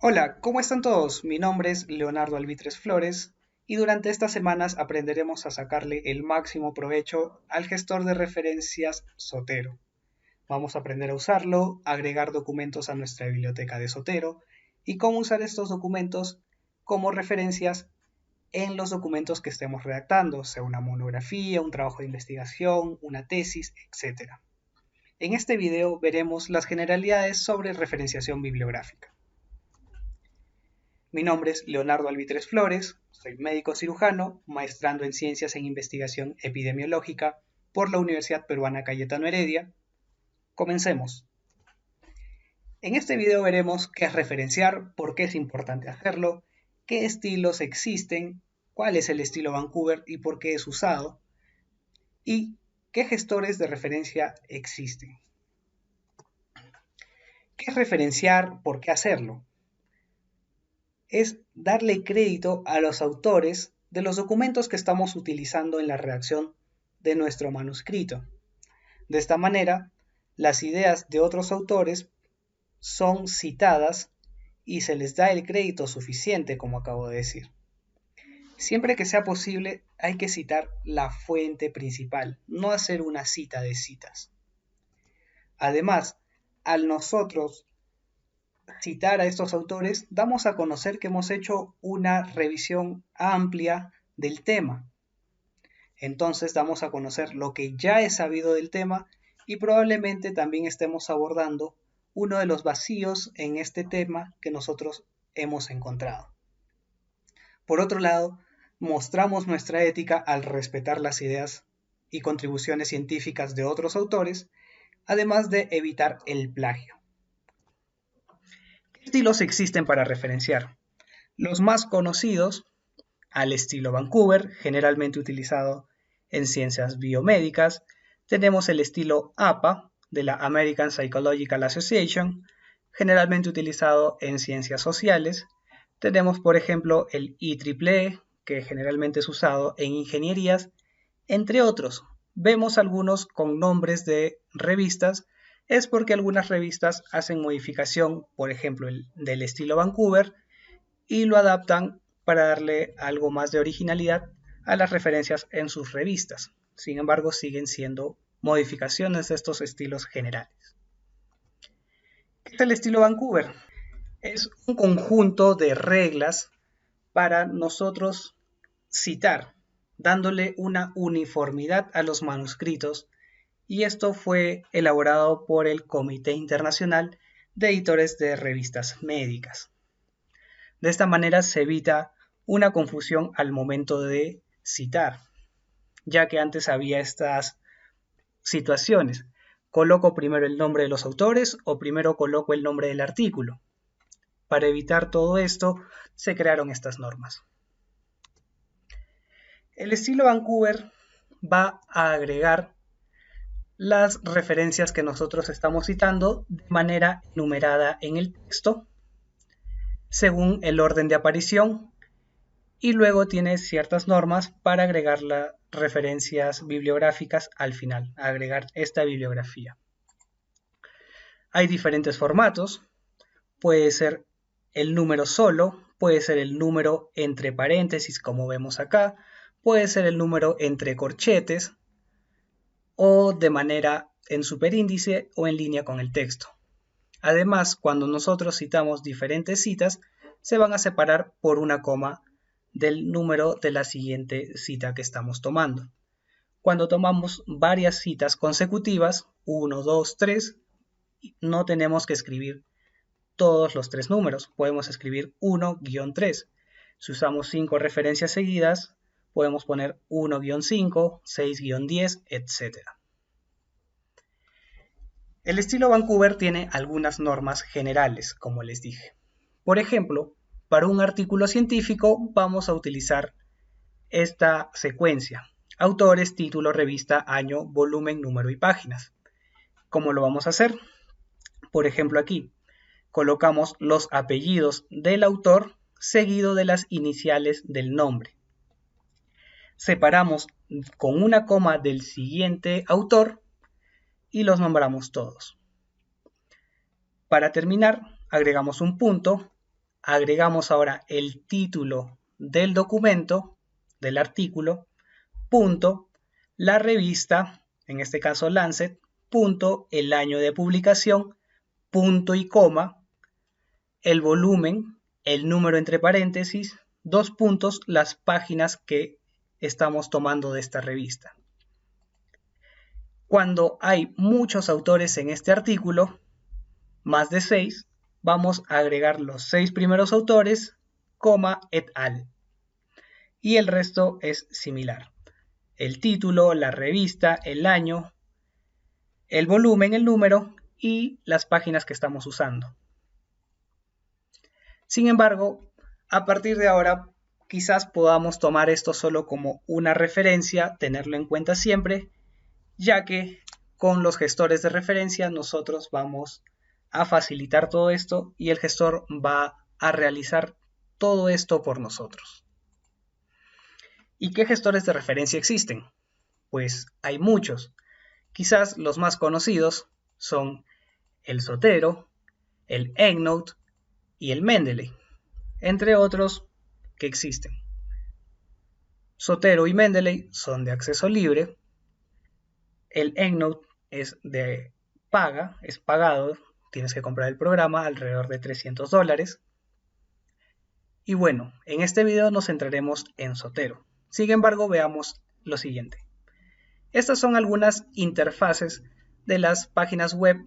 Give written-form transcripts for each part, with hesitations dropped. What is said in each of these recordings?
Hola, ¿cómo están todos? Mi nombre es Leonardo Albitres Flores y durante estas semanas aprenderemos a sacarle el máximo provecho al gestor de referencias Zotero. Vamos a aprender a usarlo, agregar documentos a nuestra biblioteca de Zotero y cómo usar estos documentos como referencias en los documentos que estemos redactando, sea una monografía, un trabajo de investigación, una tesis, etc. En este video veremos las generalidades sobre referenciación bibliográfica. Mi nombre es Leonardo Albitres Flores, soy médico cirujano, maestrando en Ciencias en Investigación Epidemiológica por la Universidad Peruana Cayetano Heredia. Comencemos. En este video veremos qué es referenciar, por qué es importante hacerlo, qué estilos existen, cuál es el estilo Vancouver y por qué es usado, y qué gestores de referencia existen. ¿Qué es referenciar? ¿Por qué hacerlo? Es darle crédito a los autores de los documentos que estamos utilizando en la redacción de nuestro manuscrito. De esta manera, las ideas de otros autores son citadas y se les da el crédito suficiente, como acabo de decir. Siempre que sea posible, hay que citar la fuente principal, no hacer una cita de citas. Además, al nosotros citar a estos autores, damos a conocer que hemos hecho una revisión amplia del tema. Entonces damos a conocer lo que ya es sabido del tema y probablemente también estemos abordando uno de los vacíos en este tema que nosotros hemos encontrado. Por otro lado, mostramos nuestra ética al respetar las ideas y contribuciones científicas de otros autores, además de evitar el plagio. ¿Qué estilos existen para referenciar? Los más conocidos, al estilo Vancouver, generalmente utilizado en ciencias biomédicas, tenemos el estilo APA, de la American Psychological Association, generalmente utilizado en ciencias sociales. Tenemos, por ejemplo, el IEEE, que generalmente es usado en ingenierías, entre otros. Vemos algunos con nombres de revistas, es porque algunas revistas hacen modificación, por ejemplo, del estilo Vancouver, y lo adaptan para darle algo más de originalidad a las referencias en sus revistas. Sin embargo, siguen siendo modificaciones de estos estilos generales. ¿Qué es el estilo Vancouver? Es un conjunto de reglas para nosotros citar, dándole una uniformidad a los manuscritos, y esto fue elaborado por el Comité Internacional de Editores de Revistas Médicas. De esta manera se evita una confusión al momento de citar, ya que antes había estas situaciones. ¿Coloco primero el nombre de los autores o primero coloco el nombre del artículo? Para evitar todo esto, se crearon estas normas. El estilo Vancouver va a agregar las referencias que nosotros estamos citando de manera numerada en el texto, según el orden de aparición, y luego tiene ciertas normas para agregar las referencias bibliográficas al final, agregar esta bibliografía. Hay diferentes formatos, puede ser el número solo, puede ser el número entre paréntesis como vemos acá, puede ser el número entre corchetes o de manera en superíndice o en línea con el texto. Además, cuando nosotros citamos diferentes citas, se van a separar por una coma del número de la siguiente cita que estamos tomando. Cuando tomamos varias citas consecutivas, 1, 2, 3, no tenemos que escribir todos los tres números, podemos escribir 1-3. Si usamos 5 referencias seguidas, podemos poner 1-5, 6-10, etc. El estilo Vancouver tiene algunas normas generales, como les dije. Por ejemplo, para un artículo científico vamos a utilizar esta secuencia: autores, título, revista, año, volumen, número y páginas. ¿Cómo lo vamos a hacer? Por ejemplo, aquí colocamos los apellidos del autor seguido de las iniciales del nombre. Separamos con una coma del siguiente autor y los nombramos todos. Para terminar, agregamos un punto agregamos ahora el título del documento, del artículo, punto, la revista, en este caso Lancet, punto, el año de publicación, punto y coma, el volumen, el número entre paréntesis, 2 puntos, las páginas que estamos tomando de esta revista. Cuando hay muchos autores en este artículo, más de 6, vamos a agregar los 6 primeros autores, coma, et al. Y el resto es similar. El título, la revista, el año, el volumen, el número y las páginas que estamos usando. Sin embargo, a partir de ahora, quizás podamos tomar esto solo como una referencia, tenerlo en cuenta siempre, ya que con los gestores de referencia nosotros vamos a facilitar todo esto y el gestor va a realizar todo esto por nosotros. ¿Y qué gestores de referencia existen? Pues hay muchos. Quizás los más conocidos son el Zotero, el EndNote y el Mendeley, entre otros que existen. Zotero y Mendeley son de acceso libre. El EndNote es de paga, es pagado, tienes que comprar el programa, alrededor de $300. Y bueno, en este video nos centraremos en Zotero. Sin embargo, veamos lo siguiente. Estas son algunas interfaces de las páginas web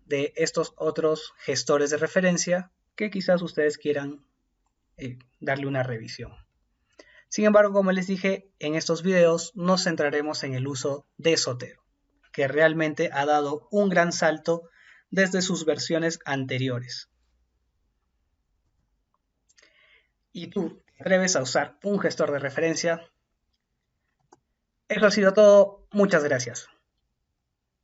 de estos otros gestores de referencia que quizás ustedes quieran darle una revisión. Sin embargo, como les dije, en estos videos nos centraremos en el uso de Zotero, que realmente ha dado un gran salto desde sus versiones anteriores. ¿Y tú te atreves a usar un gestor de referencia? Eso ha sido todo. Muchas gracias.